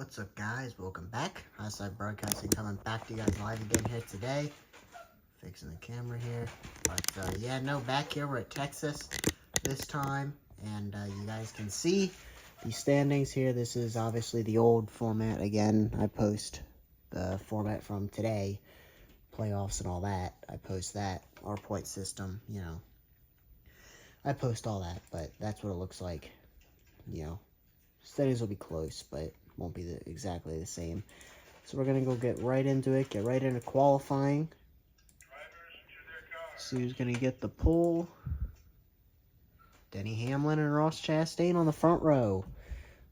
What's up, guys? Welcome back. Highside Broadcasting coming back to you guys live again here today. Fixing the camera here. But, back here. We're at Texas this time. And you guys can see the standings here. This is obviously the old format again. I post the format from today, playoffs and all that. I post that. Our point system, I post all that, but that's what it looks like. Standings will be close, but won't be exactly the same. So we're going to go get right into it, get right into qualifying. See who's going to get the pole. Denny Hamlin and Ross Chastain on the front row.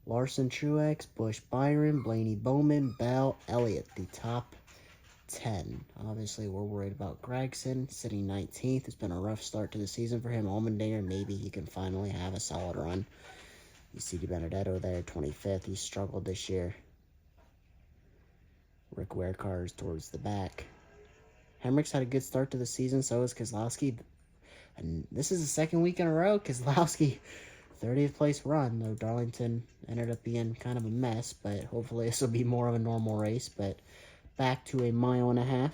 Larson, Truex, Busch, Byron, Blaney, Bowman, Bell, Elliott, the top 10. Obviously, we're worried about Gregson sitting 19th. It's been a rough start to the season for him. Allmendinger, maybe he can finally have a solid run. You see DiBenedetto there, 25th. He struggled this year. Rick Ware cars towards the back. Hemrick's had a good start to the season. So is Keselowski. And this is the second week in a row. Keselowski, 30th place run. Though Darlington ended up being kind of a mess. But hopefully this will be more of a normal race. But back to a mile and a half.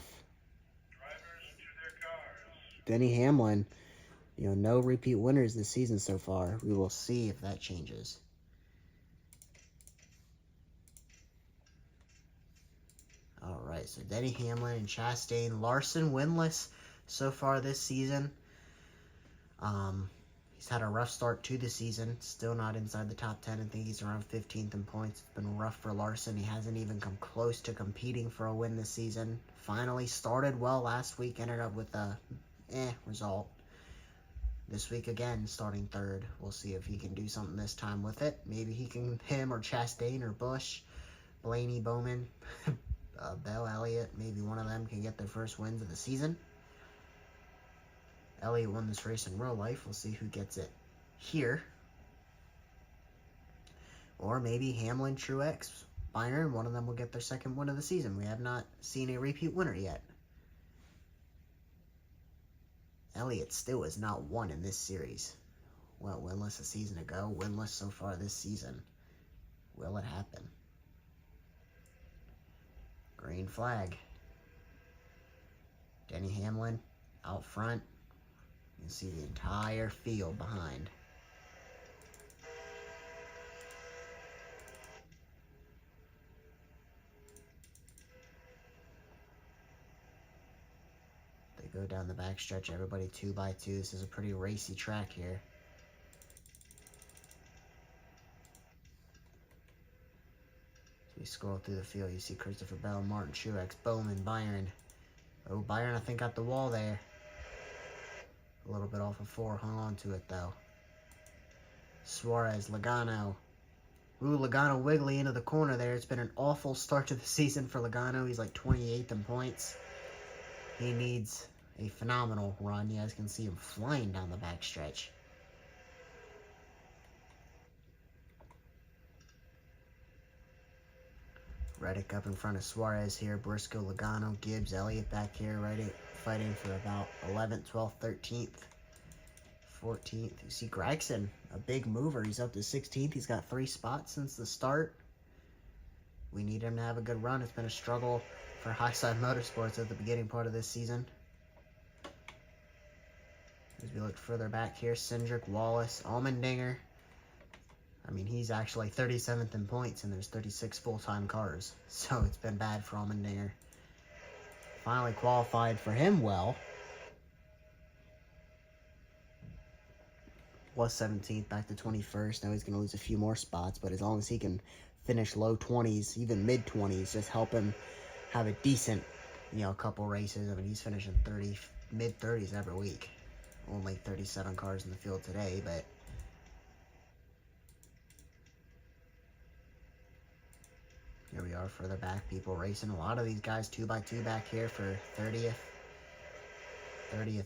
Drivers to their cars. Denny Hamlin. No repeat winners this season so far. We will see if that changes. All right, so Denny Hamlin and Chastain. Larson winless so far this season. He's had a rough start to the season. Still not inside the top 10. I think he's around 15th in points. It's been rough for Larson. He hasn't even come close to competing for a win this season. Finally started well last week. Ended up with a result. This week again, starting third. We'll see if he can do something this time with it. Maybe him or Chastain or Busch, Blaney, Bowman, Bell, Elliott, maybe one of them can get their first wins of the season. Elliott won this race in real life. We'll see who gets it here. Or maybe Hamlin, Truex, Byron, one of them will get their second win of the season. We have not seen a repeat winner yet. Elliott still has not won in this series. Well, winless a season ago, winless so far this season. Will it happen? Green flag. Denny Hamlin out front. You can see the entire field behind. Go down the backstretch, everybody 2x2. This is a pretty racy track here. As we scroll through the field, you see Christopher Bell, Martin Truex, Bowman, Byron. Oh, Byron, I think, got the wall there. A little bit off of 4, hung on to it, though. Suarez, Logano. Ooh, Logano wiggly into the corner there. It's been an awful start to the season for Logano. He's like 28th in points. He needs a phenomenal run. You guys can see him flying down the backstretch. Reddick up in front of Suarez here. Briscoe, Logano, Gibbs, Elliott back here, fighting for about 11th, 12th, 13th, 14th. You see Gregson, a big mover. He's up to 16th. He's got 3 spots since the start. We need him to have a good run. It's been a struggle for Highside Motorsports at the beginning part of this season. As we look further back here, Cindric, Wallace, Allmendinger. I mean, he's actually 37th in points, and there's 36 full-time cars. So it's been bad for Allmendinger. Finally qualified for him well. Was 17th, back to 21st. Now he's going to lose a few more spots, but as long as he can finish low 20s, even mid 20s, just help him have a decent, couple races. I mean, he's finishing mid 30s every week. Only 37 cars in the field today, but here we are further back, people racing. A lot of these guys 2x2 back here for 30th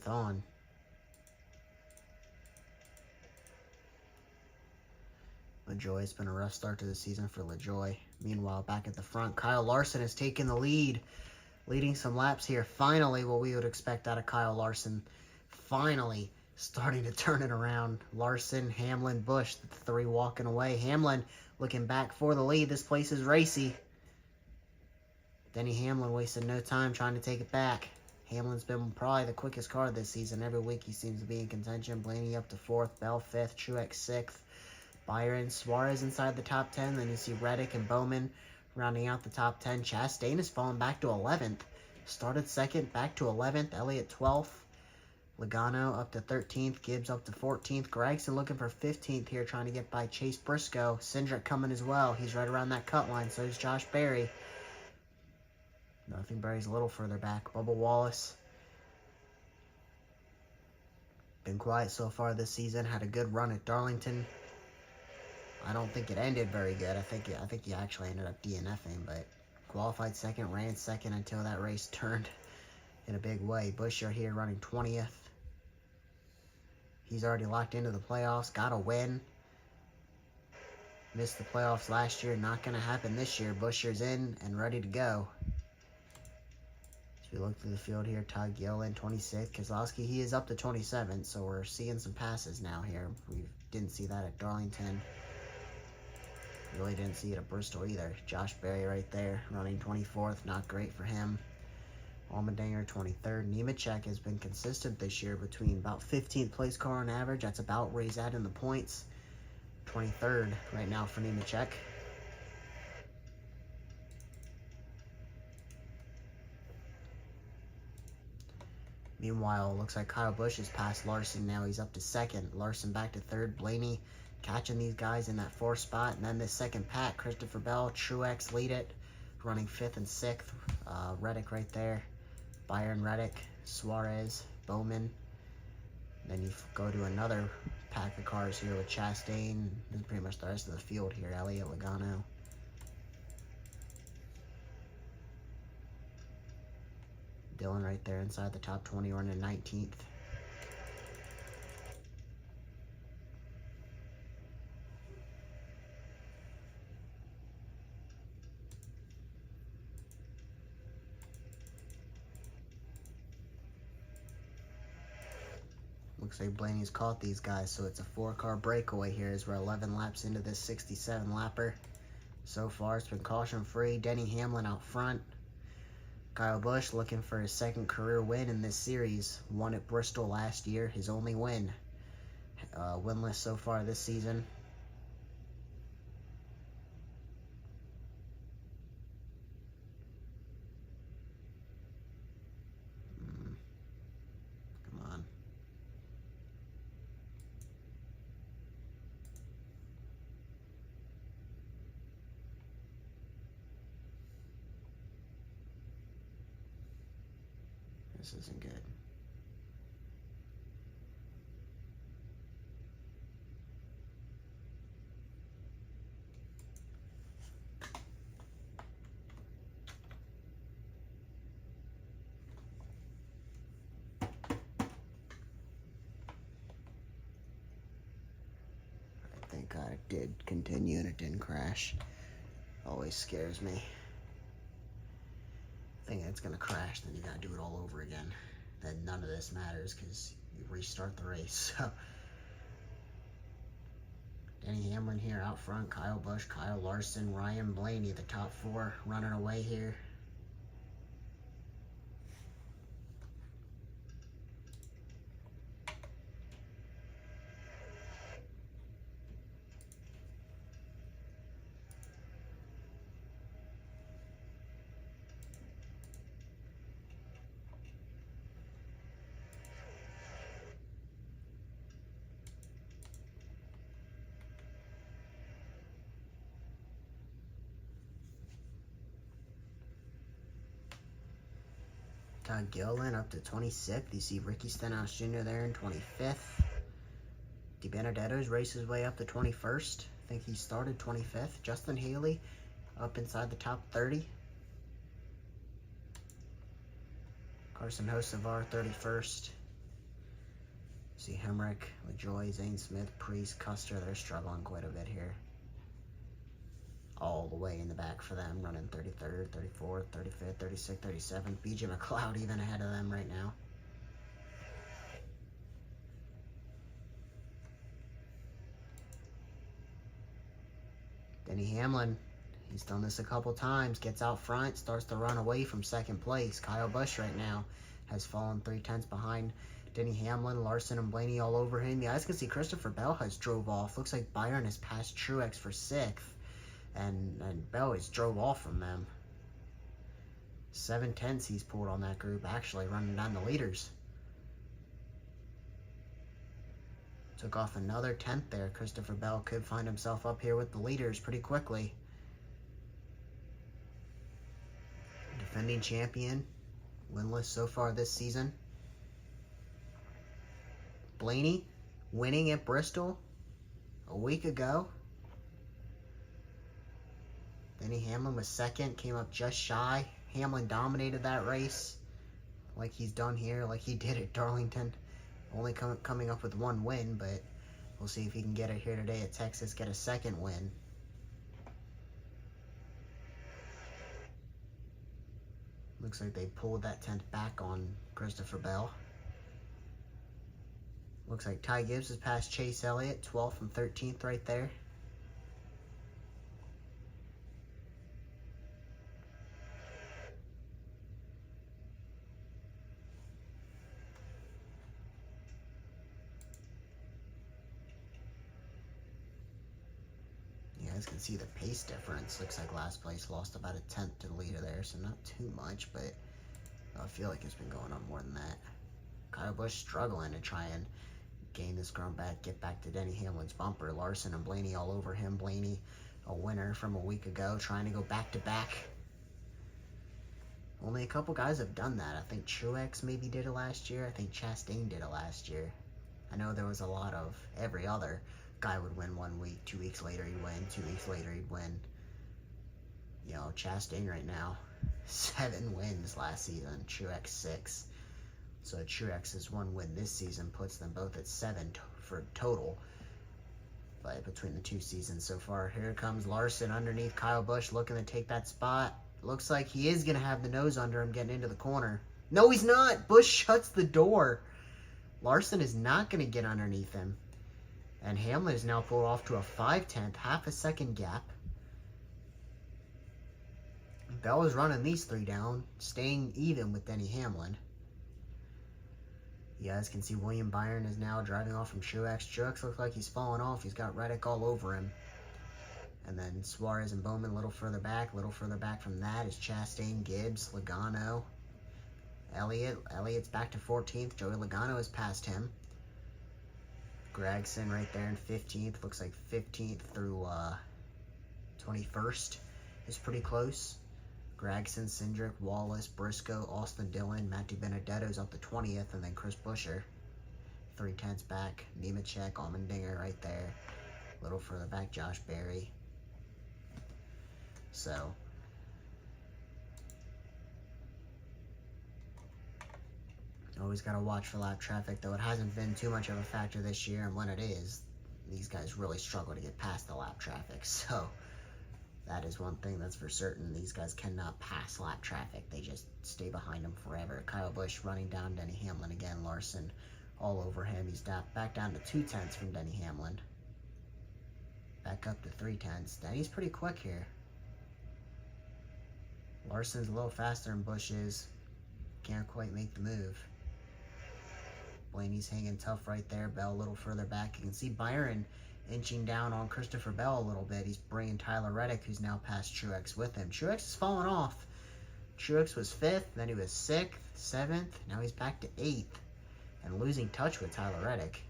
on. LaJoie, it's been a rough start to the season for LaJoie. Meanwhile, back at the front, Kyle Larson has taken the lead, leading some laps here. Finally, what we would expect out of Kyle Larson. Finally starting to turn it around. Larson, Hamlin, Busch, the 3 walking away. Hamlin looking back for the lead. This place is racy. Denny Hamlin wasted no time trying to take it back. Hamlin's been probably the quickest car this season. Every week he seems to be in contention. Blaney up to 4th, Bell 5th, Truex 6th, Byron, Suarez inside the top 10. Then you see Reddick and Bowman rounding out the top 10. Chastain has fallen back to 11th. Started 2nd, back to 11th. Elliott 12th. Logano up to 13th. Gibbs up to 14th. Gregson looking for 15th here, trying to get by Chase Briscoe. Cindric coming as well. He's right around that cut line. So is Josh Berry. I think Berry's a little further back. Bubba Wallace. Been quiet so far this season. Had a good run at Darlington. I don't think it ended very good. I think he actually ended up DNFing, but qualified 2nd, ran 2nd until that race turned in a big way. Buescher here running 20th. He's already locked into the playoffs. Got a win. Missed the playoffs last year. Not going to happen this year. Buescher's in and ready to go. We look through the field here. Todd Gilliland, 26th. Keselowski, he is up to 27th, so we're seeing some passes now here. We didn't see that at Darlington. Really didn't see it at Bristol either. Josh Berry right there, running 24th. Not great for him. Allmendinger, 23rd. Nemechek has been consistent this year between about 15th place car on average. That's about where he's at in the points. 23rd right now for Nemechek. Meanwhile, it looks like Kyle Busch has passed Larson now. He's up to 2nd. Larson back to 3rd. Blaney catching these guys in that 4th spot. And then this second pack, Christopher Bell, Truex lead it, running 5th and 6th. Reddick right there. Byron, Reddick, Suarez, Bowman. Then you go to another pack of cars here with Chastain. This is pretty much the rest of the field here. Elliott, Logano. Dillon right there inside the top 20, running 19th. Looks like Blaney's caught these guys, so it's a 4-car breakaway here as we're 11 laps into this 67-lapper. So far, it's been caution-free. Denny Hamlin out front. Kyle Busch looking for his 2nd career win in this series. Won at Bristol last year, his only win. Winless so far this season. Come on. This isn't good. Thank God it did continue and it didn't crash. Always scares me. Thinking it's gonna crash, then you gotta do it all over again. Then none of this matters because you restart the race. So Denny Hamlin here out front, Kyle Busch, Kyle Larson, Ryan Blaney, the top 4 running away here. Todd Gilliland up to 26th. You see Ricky Stenhouse Jr. there in 25th. DiBenedetto's race his way up to 21st. I think he started 25th. Justin Haley up inside the top 30. Carson Hocevar 31st. See Hemrick, LaJoy, Zane Smith, Priest, Custer. They're struggling quite a bit here. All the way in the back for them, running 33rd, 34th, 35th, 36th, 37th. BJ McLeod even ahead of them right now. Denny Hamlin, he's done this a couple times. Gets out front, starts to run away from second place. Kyle Busch right now has fallen 3/10 behind Denny Hamlin. Larson and Blaney all over him. You guys can see Christopher Bell has drove off. Looks like Byron has passed Truex for 6th. And Bell has drove off from them. 7/10 he's pulled on that group, actually running down the leaders. Took off another 10th there. Christopher Bell could find himself up here with the leaders pretty quickly. Defending champion, winless so far this season. Blaney winning at Bristol a week ago. Denny Hamlin was 2nd, came up just shy. Hamlin dominated that race like he's done here, like he did at Darlington. Only coming up with 1 win, but we'll see if he can get it here today at Texas, get a 2nd win. Looks like they pulled that 10th back on Christopher Bell. Looks like Ty Gibbs has passed Chase Elliott, 12th and 13th right there. You guys can see the pace difference. Looks like last place lost about a 10th to the leader there, so not too much, but I feel like it's been going on more than that. Kyle Busch struggling to try and gain this ground back, get back to Denny Hamlin's bumper. Larson and Blaney all over him. Blaney, a winner from a week ago, trying to go back-to-back. Only a couple guys have done that. I think Truex maybe did it last year. I think Chastain did it last year. I know there was a lot of every other guy would win 1 week, 2 weeks later he'd win, 2 weeks later he'd win. You know, Chastain right now, 7 wins last season, Truex 6. So Truex's 1 win this season puts them both at 7 for total. But between the 2 seasons so far, here comes Larson underneath Kyle Busch looking to take that spot. Looks like he is going to have the nose under him getting into the corner. No, he's not. Busch shuts the door. Larson is not going to get underneath him. And Hamlin is now pulled off to a 5/10, half a second gap. Bell is running these 3 down, staying even with Denny Hamlin. You guys can see William Byron is now driving off from Truex. Truex looks like he's falling off. He's got Reddick all over him. And then Suarez and Bowman a little further back. A little further back from that is Chastain, Gibbs, Logano, Elliott. Elliott's back to 14th. Joey Logano has passed him. Gregson right there in 15th. Looks like 15th through 21st is pretty close. Gregson, Cindric, Wallace, Briscoe, Austin Dillon, Matthew Benedetto's up to 20th, and then Chris Buescher. 3/10 back. Nemechek, Allmendinger right there. A little further back, Josh Berry. So, always got to watch for lap traffic, though it hasn't been too much of a factor this year, and when it is, these guys really struggle to get past the lap traffic. So, that is one thing that's for certain. These guys cannot pass lap traffic. They just stay behind them forever. Kyle Busch running down Denny Hamlin again. Larson all over him. He's back down to 2/10 from Denny Hamlin. Back up to 3/10. Denny's pretty quick here. Larson's a little faster than Busch is. Can't quite make the move. Blaney's hanging tough right there. Bell a little further back. You can see Byron inching down on Christopher Bell a little bit. He's bringing Tyler Reddick, who's now past Truex, with him. Truex is falling off. Truex was 5th, then he was 6th, 7th. Now he's back to 8th and losing touch with Tyler Reddick.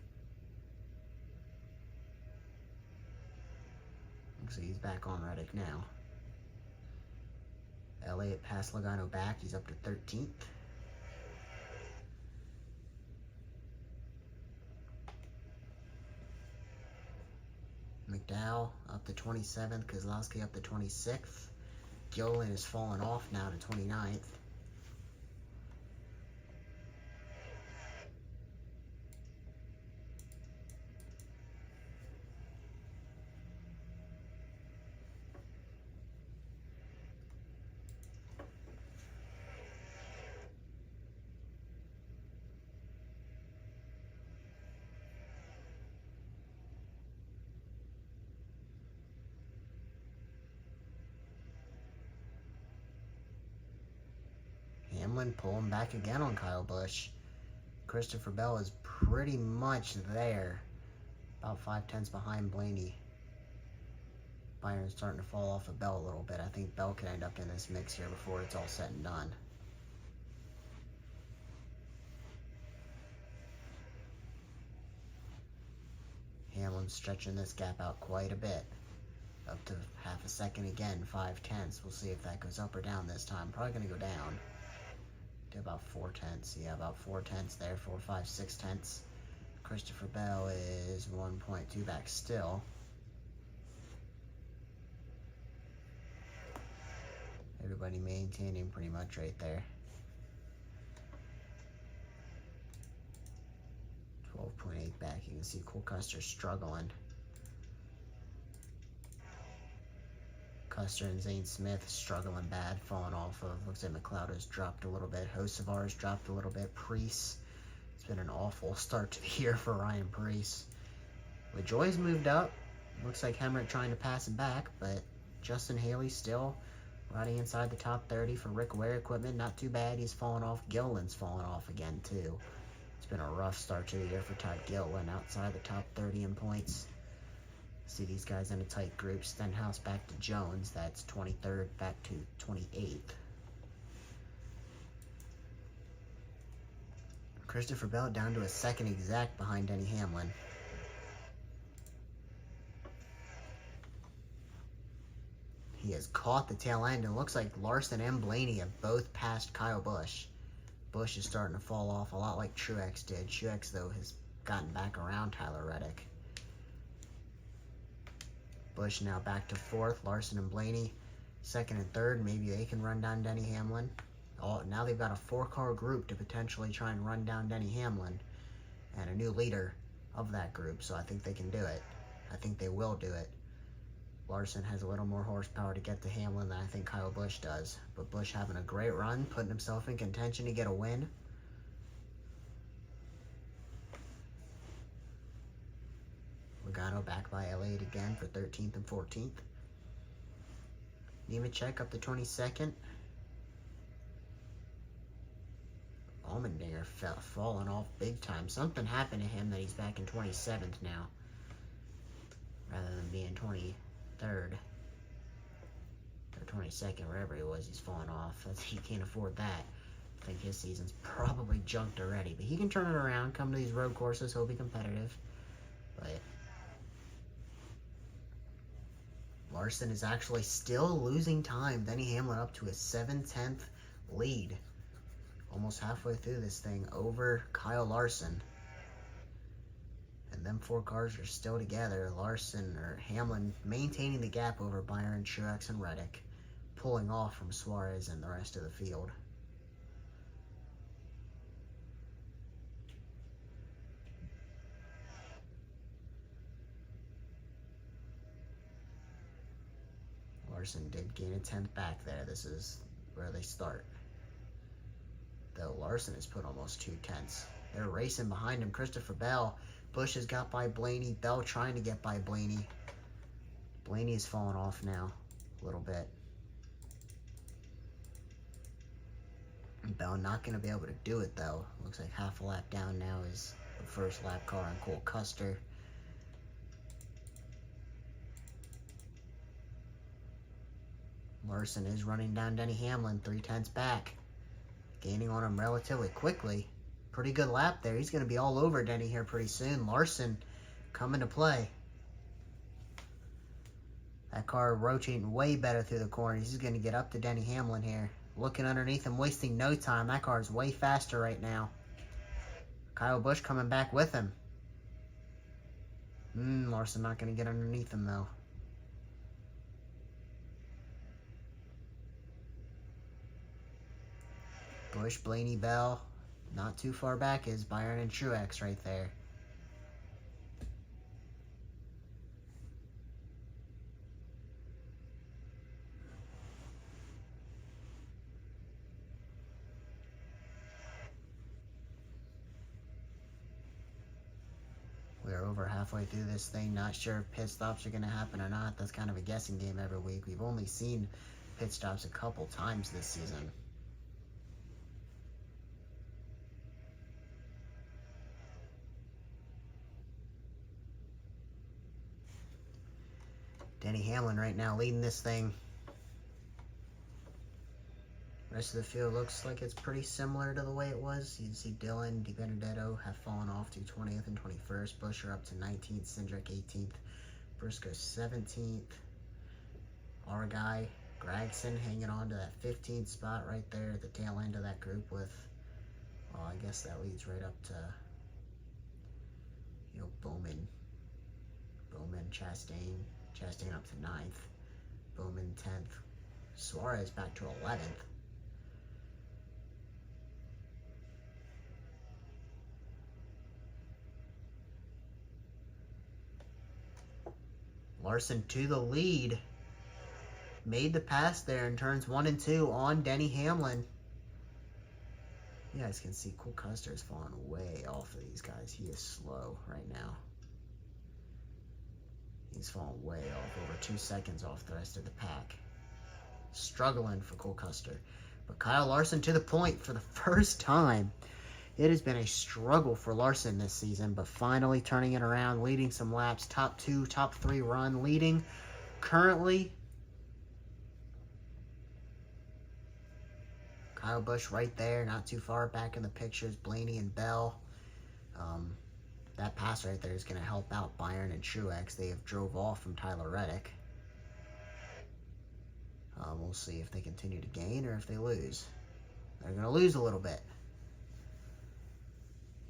Looks like he's back on Reddick now. Elliott passed Logano back. He's up to 13th. McDowell up to 27th. Kozlowski up to 26th. Gilliland has fallen off now to 29th. Hamlin pulling back again on Kyle Busch. Christopher Bell is pretty much there. About 5/10 behind Blaney. Byron's starting to fall off of Bell a little bit. I think Bell could end up in this mix here before it's all said and done. Hamlin's stretching this gap out quite a bit. Up to half a second again, 5/10. We'll see if that goes up or down this time. Probably going to go down to about 4/10. Yeah, about 4/10 there, 4, 5, 6/10. Christopher Bell is 1.2 back still. Everybody maintaining pretty much right there. 12.8 back. You can see Cole Custer struggling. Custer and Zane Smith struggling bad, falling off of. Looks like McLeod has dropped a little bit. Hocevar's dropped a little bit. Preece. It's been an awful start to the year for Ryan Preece. LaJoie's moved up. Looks like Hemrick trying to pass it back, but Justin Haley still riding inside the top 30 for Rick Ware equipment. Not too bad. He's fallen off. Gilliland's fallen off again, too. It's been a rough start to the year for Todd Gilliland outside the top 30 in points. See these guys in a tight group. Stenhouse back to Jones. That's 23rd back to 28th. Christopher Bell down to a second exact behind Denny Hamlin. He has caught the tail end, and looks like Larson and Blaney have both passed Kyle Busch. Busch is starting to fall off a lot like Truex did. Truex, though, has gotten back around Tyler Reddick. Busch now back to 4th. Larson and Blaney 2nd and 3rd. Maybe they can run down Denny Hamlin. Now they've got a 4-car group to potentially try and run down Denny Hamlin and a new leader of that group, so I think they can do it. I think they will do it. Larson has a little more horsepower to get to Hamlin than I think Kyle Busch does. But Busch having a great run, putting himself in contention to get a win. Logano back by L8 again for 13th and 14th. Nemechek up to 22nd. Allmendinger falling off big time. Something happened to him that he's back in 27th now, rather than being 23rd or 22nd, wherever he was. He's falling off. He can't afford that. I think his season's probably junked already, but he can turn it around. Come to these road courses, he'll be competitive. But Larson is actually still losing time. Denny Hamlin up to a 7/10 lead. Almost halfway through this thing over Kyle Larson. And them 4 cars are still together. Larson or Hamlin maintaining the gap over Byron, Truex, and Reddick. Pulling off from Suarez and the rest of the field. Larson did gain a 10th back there. This is where they start. Though Larson has put almost 2/10. They're racing behind him. Christopher Bell. Busch has got by Blaney. Bell trying to get by Blaney. Blaney is falling off now a little bit. And Bell not going to be able to do it, though. Looks like half a lap down now is the first lap car on Cole Custer. Larson is running down Denny Hamlin 3/10 back. Gaining on him relatively quickly. Pretty good lap there. He's going to be all over Denny here pretty soon. Larson coming to play. That car rotating way better through the corners. He's going to get up to Denny Hamlin here. Looking underneath him, wasting no time. That car is way faster right now. Kyle Busch coming back with him. Larson not going to get underneath him, though. Busch, Blaney, Bell. Not too far back is Byron and Truex right there. We're over halfway through this thing. Not sure if pit stops are going to happen or not. That's kind of a guessing game every week. We've only seen pit stops a couple times this season. Denny Hamlin right now leading this thing. Rest of the field looks like it's pretty similar to the way it was. You can see Dylan, DiBenedetto have fallen off to 20th and 21st. Busher up to 19th, Cindric 18th, Briscoe 17th. Our guy, Gregson, hanging on to that 15th spot right there at the tail end of that group with, well, I guess that leads right up to, you know, Bowman, Chastain up to 9th, Bowman 10th, Suarez back to 11th. Larson to the lead. Made the pass there in turns 1 and 2 on Denny Hamlin. You guys can see Cole Custer is falling way off of these guys. He is slow right now. He's falling way off, over 2 seconds off the rest of the pack. Struggling for Cole Custer. But Kyle Larson to the point for the first time. It has been a struggle for Larson this season, but finally turning it around, leading some laps, top 2, top 3 run, leading currently. Kyle Busch right there, not too far back in the pictures, Blaney and Bell. That pass right there is going to help out Byron and Truex. They have drove off from Tyler Reddick. We'll see if they continue to gain or if they lose. They're going to lose a little bit.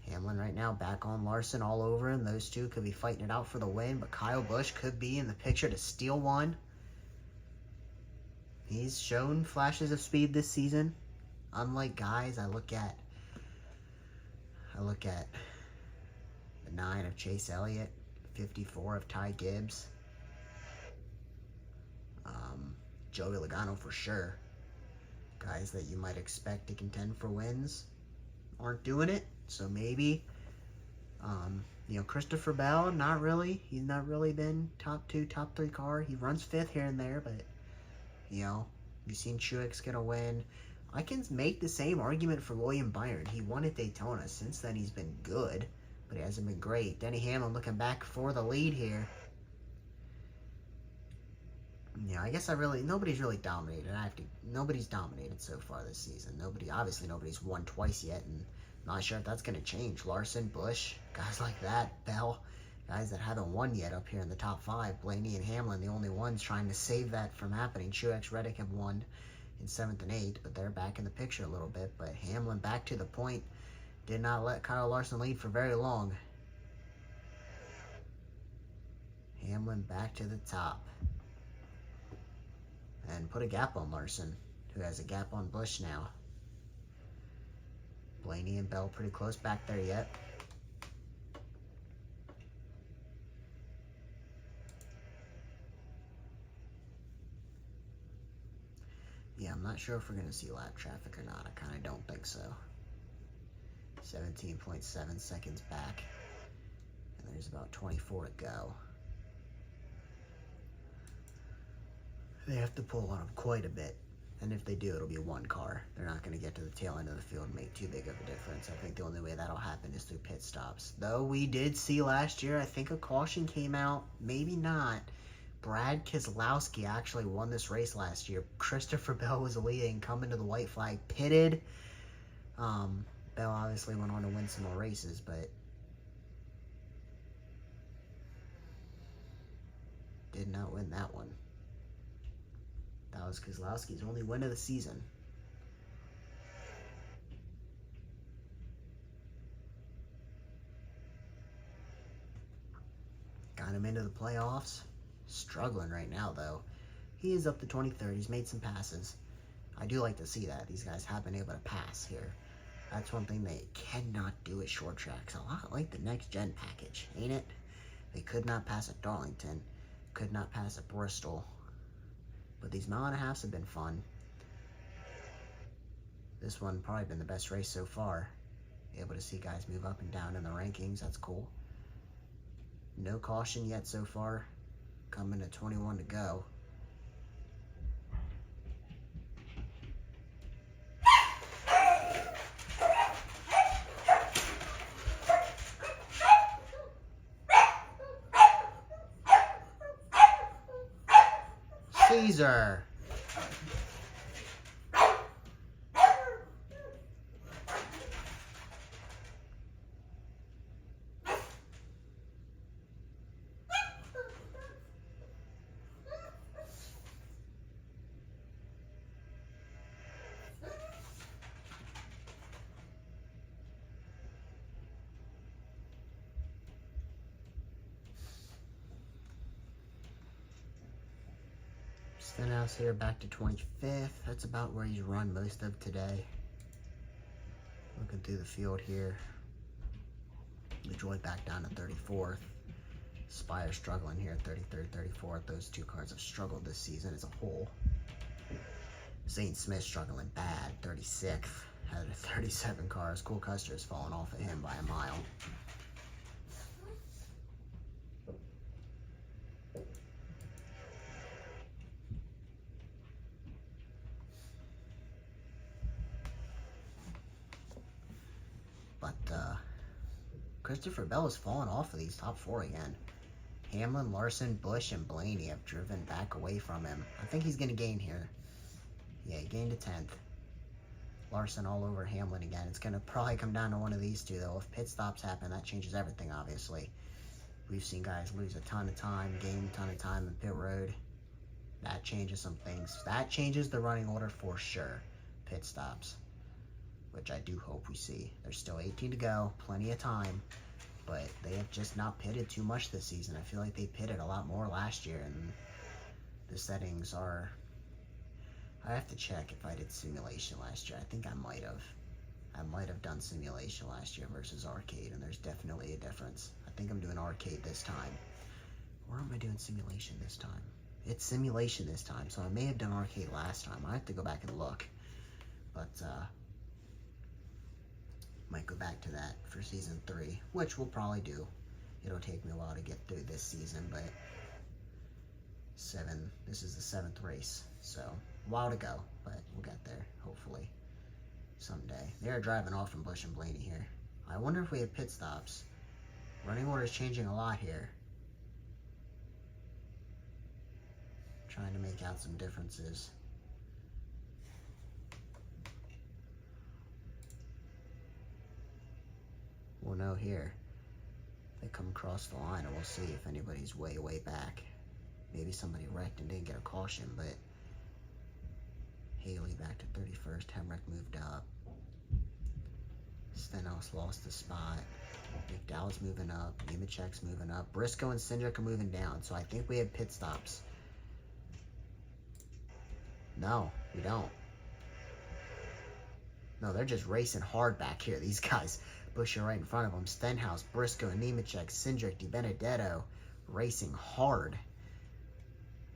Hamlin right now back on Larson all over him. Those two could be fighting it out for the win, but Kyle Busch could be in the picture to steal one. He's shown flashes of speed this season. Unlike guys, I look at the 9 of Chase Elliott, 54 of Ty Gibbs, Joey Logano for sure. Guys that you might expect to contend for wins aren't doing it. So maybe, you know, Christopher Bell, not really. He's not really been top 2, top 3 car. He runs 5th here and there, but, you know, you've seen Truex get a win. I can make the same argument for William Byron. He won at Daytona. Since then, he's been good, but he hasn't been great. Denny Hamlin looking back for the lead here. Yeah, I guess nobody's really dominated. Nobody's dominated so far this season. Obviously nobody's won twice yet, and not sure if that's going to change. Larson, Busch, guys like that, Bell, guys that haven't won yet up here in the top 5. Blaney and Hamlin, the only ones trying to save that from happening. Truex, Reddick have won in 7th and 8th, but they're back in the picture a little bit. But Hamlin back to the point, did not let Kyle Larson lead for very long. Hamlin back to the top. And put a gap on Larson, who has a gap on Busch now. Blaney and Bell pretty close back there yet. Yeah, I'm not sure if we're going to see lap traffic or not. I kind of don't think so. 17.7 seconds back. And there's about 24 to go. They have to pull on them quite a bit. And if they do, it'll be one car. They're not going to get to the tail end of the field and make too big of a difference. I think the only way that'll happen is through pit stops. Though we did see last year, I think a caution came out. Maybe not. Brad Keselowski actually won this race last year. Christopher Bell was leading, coming to the white flag, pitted. Bell obviously went on to win some more races, but did not win that one. That was Keselowski's only win of the season. Got him into the playoffs. Struggling right now, though. He is up to 23rd. He's made some passes. I do like to see that. These guys have been able to pass here. That's one thing they cannot do at short tracks. A lot like the next gen package, ain't it? They could not pass at Darlington. Could not pass at Bristol. But these mile and a halves have been fun. This one probably been the best race so far. Able to see guys move up and down in the rankings. That's cool. No caution yet so far. Coming to 21 to go. loser. Stenhouse here back to 25th. That's about where he's run most of today. Looking through the field here. LaJoy back down to 34th. Spire struggling here, 33rd, 34th. Those two cards have struggled this season as a whole. St. Smith struggling bad, 36th. Out of 37 cars. Cool Custer's falling off of him by a mile. But Christopher Bell has fallen off of these top four again. Hamlin, Larson, Busch, and Blaney have driven back away from him. I think he's going to gain here. Yeah, he gained a 10th. Larson all over Hamlin again. It's going to probably come down to one of these two, though. If pit stops happen, that changes everything, obviously. We've seen guys lose a ton of time, gain a ton of time in pit road. That changes some things. That changes the running order for sure. Pit stops, which I do hope we see. There's still 18 to go, plenty of time, but they have just not pitted too much this season. I feel like they pitted a lot more last year, and the settings are... I have to check if I did simulation last year. I think I might have. I might have done simulation last year versus arcade, and there's definitely a difference. I think I'm doing arcade this time. Or am I doing simulation this time? It's simulation this time, so I may have done arcade last time. I have to go back and look. But, might go back to that for season 3, which we'll probably do. It'll take me a while to get through this season, but this is the 7th race, so a while to go, but we'll get there, hopefully, someday. They're driving off from Busch and Blaney here. I wonder if we have pit stops. Running order is changing a lot here. Trying to make out some differences. We'll know here. They come across the line, and we'll see if anybody's way, way back. Maybe somebody wrecked and didn't get a caution, but Haley back to 31st. Hemrick moved up. Stenhouse lost the spot. McDowell's moving up. Nemechek's moving up. Briscoe and Cindric are moving down, so I think we have pit stops. No, we don't. No, they're just racing hard back here, these guys. Busch are right in front of them. Stenhouse, Briscoe, Nemechek, Cindric, DiBenedetto racing hard.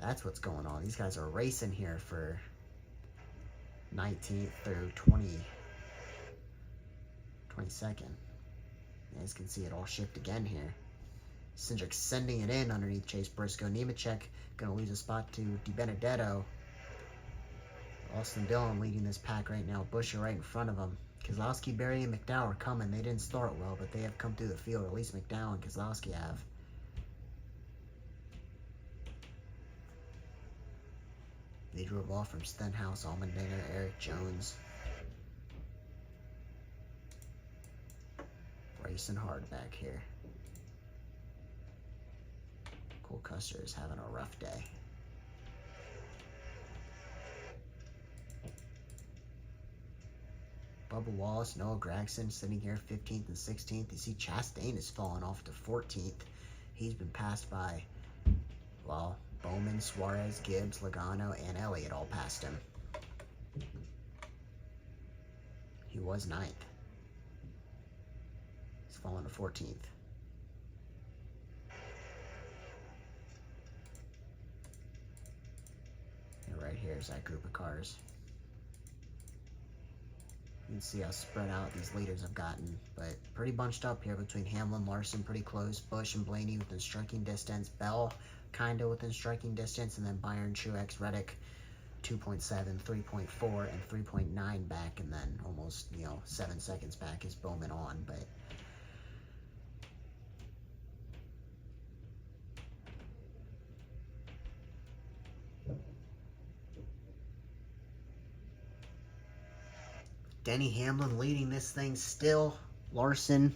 That's what's going on. These guys are racing here for 19th through 22nd. You guys can see it all shift again here. Cindric sending it in underneath Chase Briscoe. Nemechek going to lose a spot to DiBenedetto. Austin Dillon leading this pack right now. Busch are right in front of him. Keselowski, Berry, and McDowell are coming. They didn't start well, but they have come through the field. At least McDowell and Keselowski have. They drove off from Stenhouse, Allmendinger, Eric Jones. Racing hard back here. Cole Custer is having a rough day. Bubba Wallace, Noah Gragson sitting here 15th and 16th. You see Chastain is falling off to 14th. He's been passed by, well, Bowman, Suarez, Gibbs, Logano, and Elliott all passed him. He was 9th. He's fallen to 14th. And right here is that group of cars. You can see how spread out these leaders have gotten, but pretty bunched up here between Hamlin, Larson pretty close, Busch and Blaney within striking distance, Bell kind of within striking distance, and then Byron, Truex, Reddick 2.7, 3.4, and 3.9 back, and then almost, 7 seconds back is Bowman on, but Denny Hamlin leading this thing still. Larson,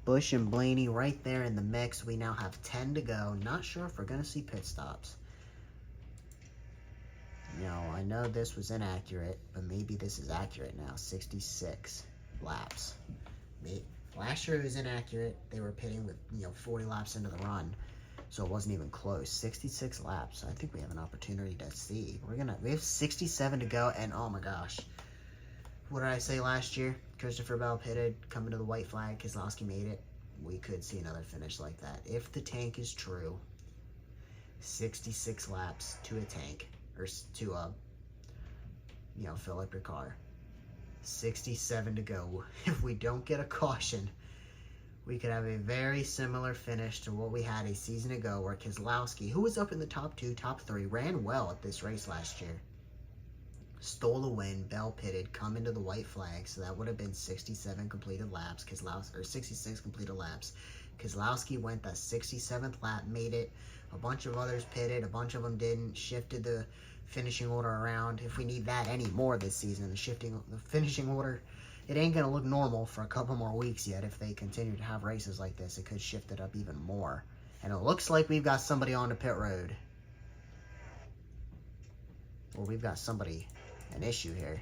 Busch, and Blaney right there in the mix. We now have 10 to go. Not sure if we're going to see pit stops. I know this was inaccurate, but maybe this is accurate now. 66 laps. Last year it was inaccurate. They were pitting with 40 laps into the run, so it wasn't even close. 66 laps. I think we have an opportunity to see. We have 67 to go, and oh my gosh, what did I say last year? Christopher Bell pitted, coming to the white flag. Keselowski made it. We could see another finish like that if the tank is true. 66 laps to a tank, or to fill up your car. 67 to go. If we don't get a caution, we could have a very similar finish to what we had a season ago, where Keselowski, who was up in the top 2, top 3, ran well at this race last year, stole the win. Bell pitted, come into the white flag, so that would have been 67 completed laps. 66 completed laps. Keselowski went the 67th lap, made it. A bunch of others pitted, a bunch of them didn't, shifted the finishing order around. If we need that any more this season, the finishing order, it ain't going to look normal for a couple more weeks yet. If they continue to have races like this, it could shift it up even more. And it looks like we've got somebody on the pit road. Well, we've got somebody, an issue here.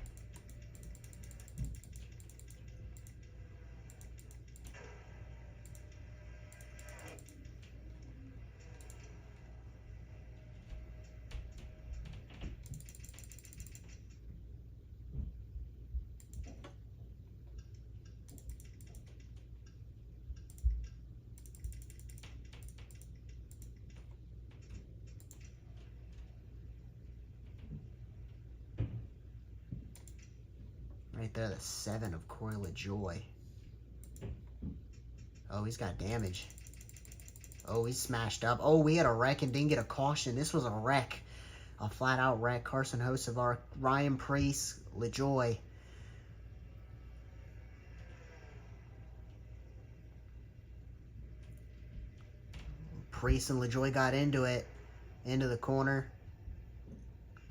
Right there, the 7 of Corey LaJoy. Oh, he's got damage. Oh, he's smashed up. Oh, we had a wreck and didn't get a caution. This was a wreck. A flat-out wreck. Carson Hocevar, Ryan Preece, LaJoy. Preece and LaJoy got into it. Into the corner.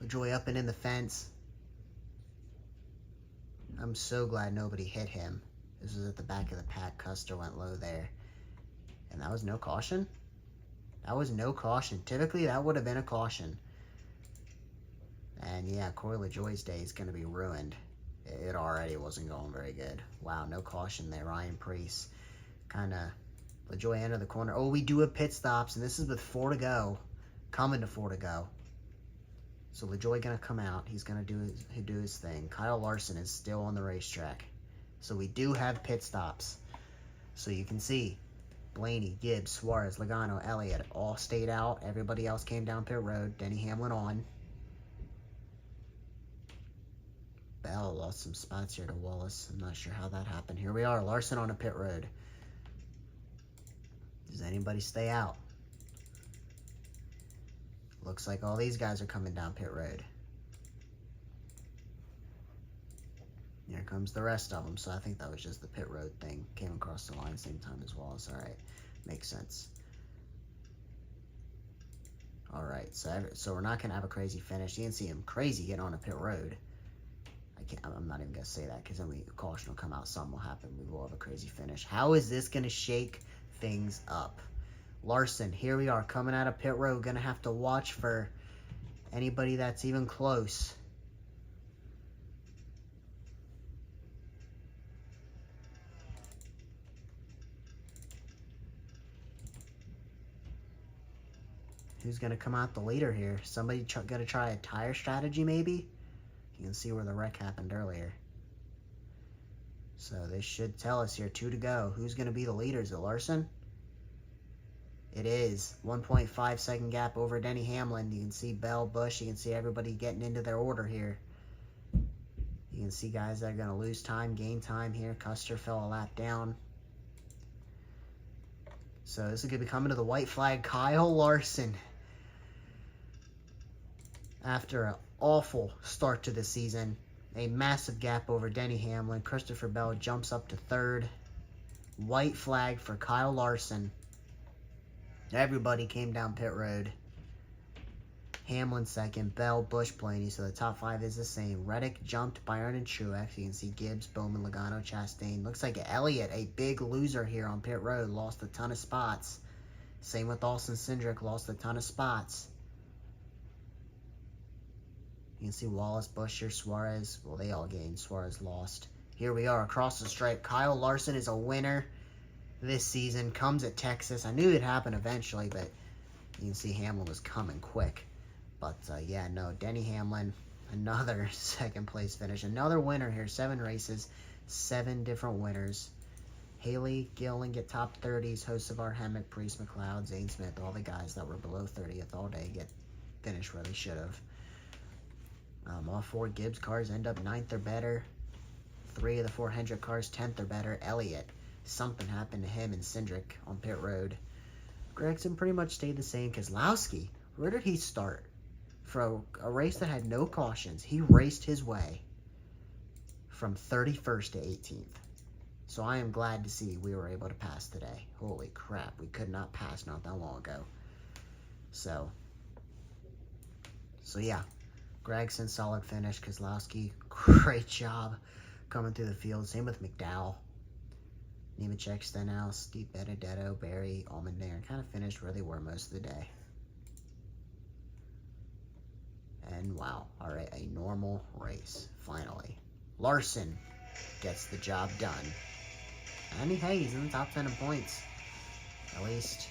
LaJoy up and in the fence. I'm so glad nobody hit him. This was at the back of the pack. Custer went low there. And that was no caution? That was no caution. Typically, that would have been a caution. And yeah, Corey LaJoy's day is going to be ruined. It already wasn't going very good. Wow, no caution there. Ryan Preece. Kind of, LaJoy entered the corner. Oh, we do have pit stops, and this is with 4 to go. Coming to 4 to go. So LaJoy going to come out. He's going to do his thing. Kyle Larson is still on the racetrack. So we do have pit stops. So you can see Blaney, Gibbs, Suarez, Logano, Elliott all stayed out. Everybody else came down pit road. Denny Hamlin on. Bell lost some spots here to Wallace. I'm not sure how that happened. Here we are. Larson on a pit road. Does anybody stay out? Looks like all these guys are coming down pit road. Here comes the rest of them. So I think that was just the pit road thing. Came across the line same time as Wallace. All right. Makes sense. All right. So we're not going to have a crazy finish. You can see him crazy getting on a pit road. I'm not even going to say that, because then caution will come out. Something will happen. We will have a crazy finish. How is this going to shake things up? Larson, here we are coming out of pit road. Going to have to watch for anybody that's even close. Who's going to come out the leader here? Somebody going to try a tire strategy maybe? You can see where the wreck happened earlier. So this should tell us here, 2 to go. Who's going to be the leader? Is it Larson? It is. 1.5 second gap over Denny Hamlin. You can see Bell, Busch. You can see everybody getting into their order here. You can see guys that are going to lose time, gain time here. Custer fell a lap down. So this is going to be coming to the white flag. Kyle Larson. After an awful start to the season, a massive gap over Denny Hamlin. Christopher Bell jumps up to 3rd. White flag for Kyle Larson. Everybody came down pit road. Hamlin second, Bell, Busch, Blaney. So the top 5 is the same. Reddick jumped Byron and Truex. You can see Gibbs, Bowman, Logano, Chastain. Looks like Elliott, a big loser here on pit road, lost a ton of spots. Same with Austin Cindric, lost a ton of spots. You can see Wallace, Buescher, Suarez. Well, they all gained. Suarez lost. Here we are across the stripe. Kyle Larson is a winner this season. Comes at Texas. I knew it'd happen eventually, but you can see Hamlin was coming quick. But, yeah, no, Denny Hamlin, another second place finish. Another winner here. 7 races, 7 different winners. Haley, Gillen get top 30s. Hocevar, Hemmick, Priest, McLeod, Zane Smith, all the guys that were below 30th all day get finished where they should have. All 4 Gibbs cars end up 9th or better. 3 of the 4 Hendrick cars 10th or better. Elliott, something happened to him and Cindric on pit road. Gragson pretty much stayed the same. Keselowski, where did he start? For a race that had no cautions, he raced his way from 31st to 18th. So I am glad to see we were able to pass today. Holy crap, we could not pass not that long ago. So yeah, Gragson, solid finish. Keselowski, great job coming through the field. Same with McDowell. Nemechek, Stenhouse, Steve Benedetto, Barry, Allmendinger kind of finished where they were most of the day. And wow, all right, a normal race, finally. Larson gets the job done. And hey, he's in the top 10 in points. At least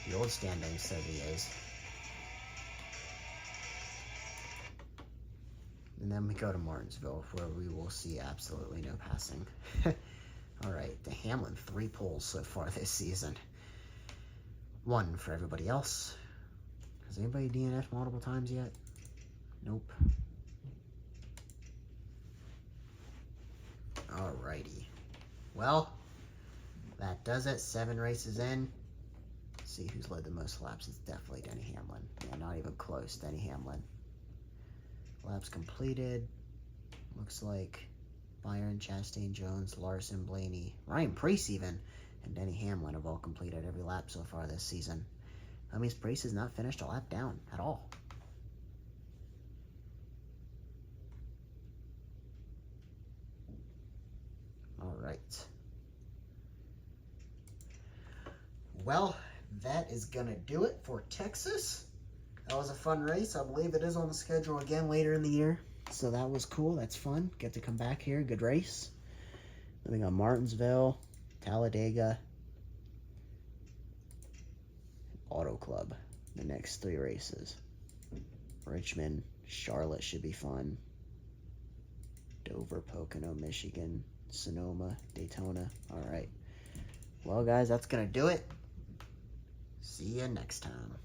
the old standings says he is. And then we go to Martinsville, where we will see absolutely no passing. All right, the Hamlin 3 poles so far this season. 1 for everybody else. Has anybody DNF multiple times yet? Nope. Alrighty. Well, that does it. 7 races in. Let's see who's led the most laps. It's definitely Denny Hamlin. Yeah, not even close. Denny Hamlin. Laps completed. Looks like Byron, Chastain, Jones, Larson, Blaney, Ryan Preece even, and Denny Hamlin have all completed every lap so far this season. That means Preece has not finished a lap down at all. All right. Well, that is going to do it for Texas. That was a fun race. I believe it is on the schedule again later in the year. So that was cool. That's fun. Get to come back here. Good race. Then we got Martinsville, Talladega, Auto Club. The next 3 races. Richmond, Charlotte should be fun. Dover, Pocono, Michigan, Sonoma, Daytona. All right. Well, guys, that's going to do it. See you next time.